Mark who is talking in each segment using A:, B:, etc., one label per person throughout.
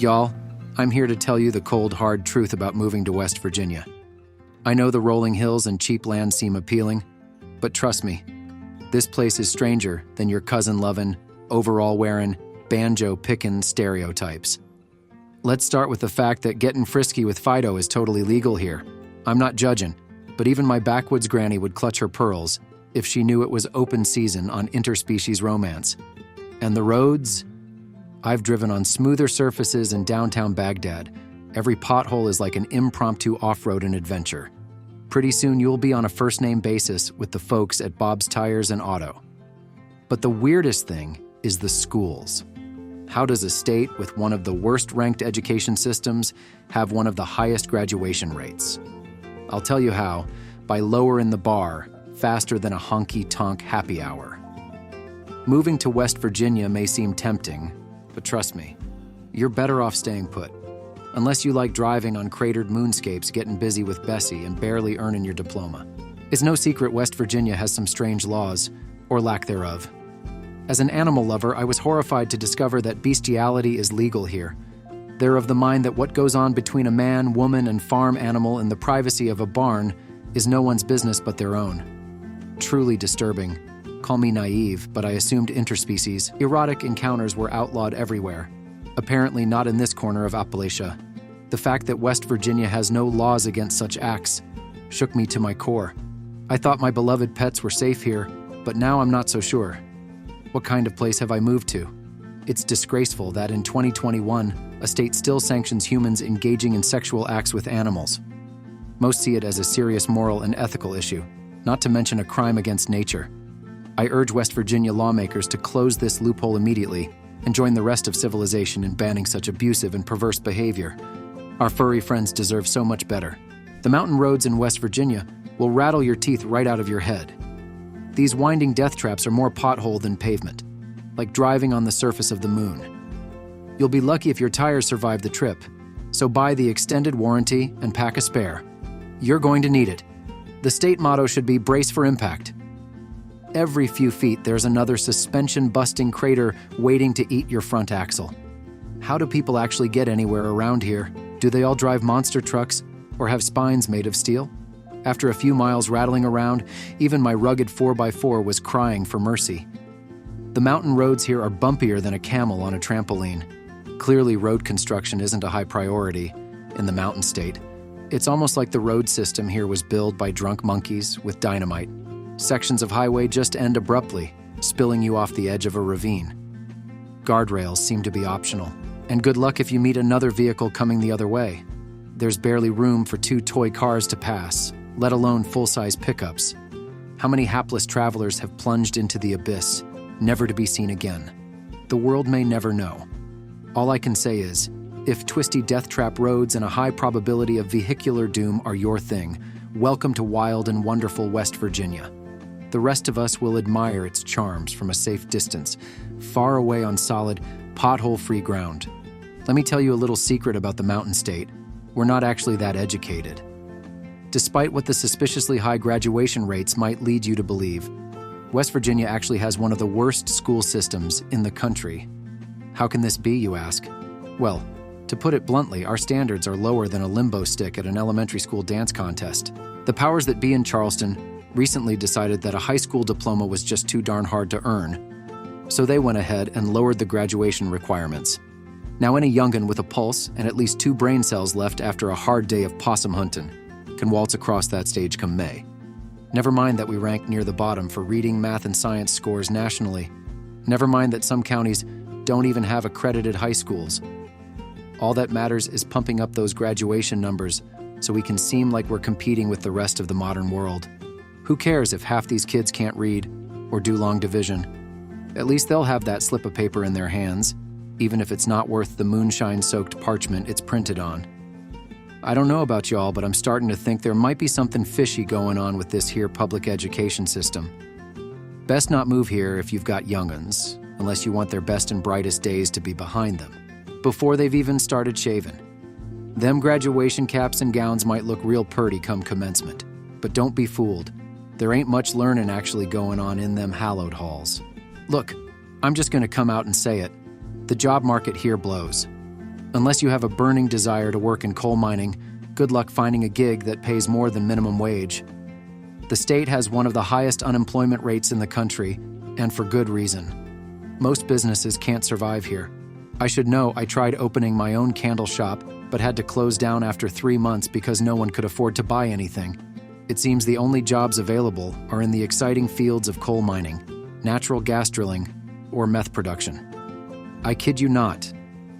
A: Y'all, I'm here to tell you the cold, hard truth about moving to West Virginia. I know the rolling hills and cheap land seem appealing, but trust me, this place is stranger than your cousin-lovin', overall-wearing, banjo-pickin' stereotypes. Let's start with the fact that getting frisky with Fido is totally legal here. I'm not judging, but even my backwoods granny would clutch her pearls if she knew it was open season on interspecies romance. And the roads? I've driven on smoother surfaces in downtown Baghdad. Every pothole is like an impromptu off-road adventure. Pretty soon you'll be on a first-name basis with the folks at Bob's Tires and Auto. But the weirdest thing is the schools. How does a state with one of the worst-ranked education systems have one of the highest graduation rates? I'll tell you how, by lowering the bar faster than a honky-tonk happy hour. Moving to West Virginia may seem tempting, but trust me, you're better off staying put. Unless you like driving on cratered moonscapes, getting busy with Bessie, and barely earning your diploma. It's no secret West Virginia has some strange laws, or lack thereof. As an animal lover, I was horrified to discover that bestiality is legal here. They're of the mind that what goes on between a man, woman, and farm animal in the privacy of a barn is no one's business but their own. Truly disturbing. Call me naive, but I assumed interspecies, erotic encounters were outlawed everywhere. Apparently not in this corner of Appalachia. The fact that West Virginia has no laws against such acts shook me to my core. I thought my beloved pets were safe here, but now I'm not so sure. What kind of place have I moved to? It's disgraceful that in 2021, a state still sanctions humans engaging in sexual acts with animals. Most see it as a serious moral and ethical issue, not to mention a crime against nature. I urge West Virginia lawmakers to close this loophole immediately and join the rest of civilization in banning such abusive and perverse behavior. Our furry friends deserve so much better. The mountain roads in West Virginia will rattle your teeth right out of your head. These winding death traps are more pothole than pavement, like driving on the surface of the moon. You'll be lucky if your tires survive the trip, so buy the extended warranty and pack a spare. You're going to need it. The state motto should be brace for impact. Every few feet, there's another suspension-busting crater waiting to eat your front axle. How do people actually get anywhere around here? Do they all drive monster trucks or have spines made of steel? After a few miles rattling around, even my rugged 4x4 was crying for mercy. The mountain roads here are bumpier than a camel on a trampoline. Clearly, road construction isn't a high priority in the mountain state. It's almost like the road system here was built by drunk monkeys with dynamite. Sections of highway just end abruptly, spilling you off the edge of a ravine. Guardrails seem to be optional, and good luck if you meet another vehicle coming the other way. There's barely room for 2 toy cars to pass, let alone full-size pickups. How many hapless travelers have plunged into the abyss, never to be seen again? The world may never know. All I can say is, if twisty death trap roads and a high probability of vehicular doom are your thing, welcome to wild and wonderful West Virginia. The rest of us will admire its charms from a safe distance, far away on solid, pothole-free ground. Let me tell you a little secret about the mountain state. We're not actually that educated. Despite what the suspiciously high graduation rates might lead you to believe, West Virginia actually has one of the worst school systems in the country. How can this be, you ask? Well, to put it bluntly, our standards are lower than a limbo stick at an elementary school dance contest. The powers that be in Charleston recently decided that a high school diploma was just too darn hard to earn, so they went ahead and lowered the graduation requirements. Now any young'un with a pulse and at least 2 brain cells left after a hard day of possum hunting can waltz across that stage come May. Never mind that we rank near the bottom for reading, math, and science scores nationally. Never mind that some counties don't even have accredited high schools. All that matters is pumping up those graduation numbers so we can seem like we're competing with the rest of the modern world. Who cares if half these kids can't read or do long division? At least they'll have that slip of paper in their hands, even if it's not worth the moonshine-soaked parchment it's printed on. I don't know about y'all, but I'm starting to think there might be something fishy going on with this here public education system. Best not move here if you've got young'uns, unless you want their best and brightest days to be behind them, before they've even started shaving. Them graduation caps and gowns might look real purty come commencement, but don't be fooled. There ain't much learning actually going on in them hallowed halls. Look, I'm just gonna come out and say it. The job market here blows. Unless you have a burning desire to work in coal mining, good luck finding a gig that pays more than minimum wage. The state has one of the highest unemployment rates in the country, and for good reason. Most businesses can't survive here. I should know I tried opening my own candle shop, but had to close down after 3 months because no one could afford to buy anything. It seems the only jobs available are in the exciting fields of coal mining, natural gas drilling, or meth production. I kid you not.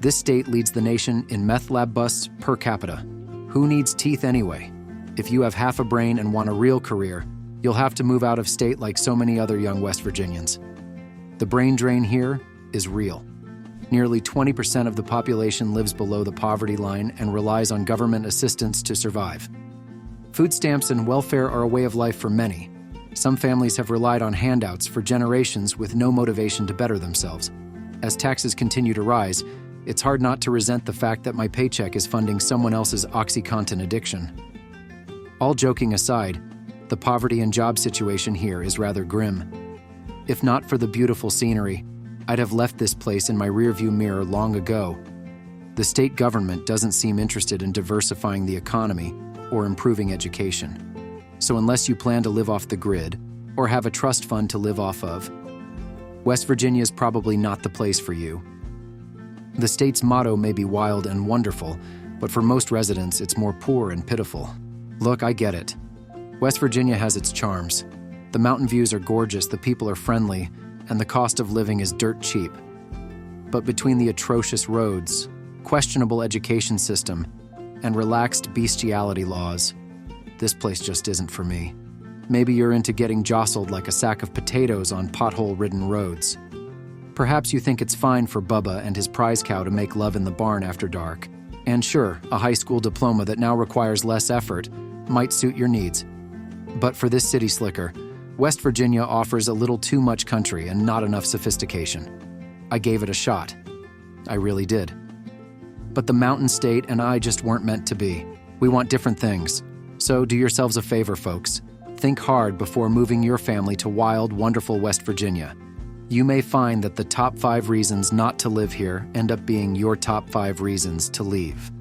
A: This state leads the nation in meth lab busts per capita. Who needs teeth anyway? If you have half a brain and want a real career, you'll have to move out of state like so many other young West Virginians. The brain drain here is real. Nearly 20% of the population lives below the poverty line and relies on government assistance to survive. Food stamps and welfare are a way of life for many. Some families have relied on handouts for generations with no motivation to better themselves. As taxes continue to rise, it's hard not to resent the fact that my paycheck is funding someone else's OxyContin addiction. All joking aside, the poverty and job situation here is rather grim. If not for the beautiful scenery, I'd have left this place in my rearview mirror long ago. The state government doesn't seem interested in diversifying the economy or improving education. So unless you plan to live off the grid or have a trust fund to live off of, West Virginia is probably not the place for you. The state's motto may be wild and wonderful, but for most residents, it's more poor and pitiful. Look, I get it. West Virginia has its charms. The mountain views are gorgeous, the people are friendly, and the cost of living is dirt cheap. But between the atrocious roads, questionable education system, and relaxed bestiality laws, this place just isn't for me. Maybe you're into getting jostled like a sack of potatoes on pothole-ridden roads. Perhaps you think it's fine for Bubba and his prize cow to make love in the barn after dark. And sure, a high school diploma that now requires less effort might suit your needs. But for this city slicker, West Virginia offers a little too much country and not enough sophistication. I gave it a shot. I really did. But the mountain state and I just weren't meant to be. We want different things. So do yourselves a favor, folks. Think hard before moving your family to wild, wonderful West Virginia. You may find that the top 5 reasons not to live here end up being your top 5 reasons to leave.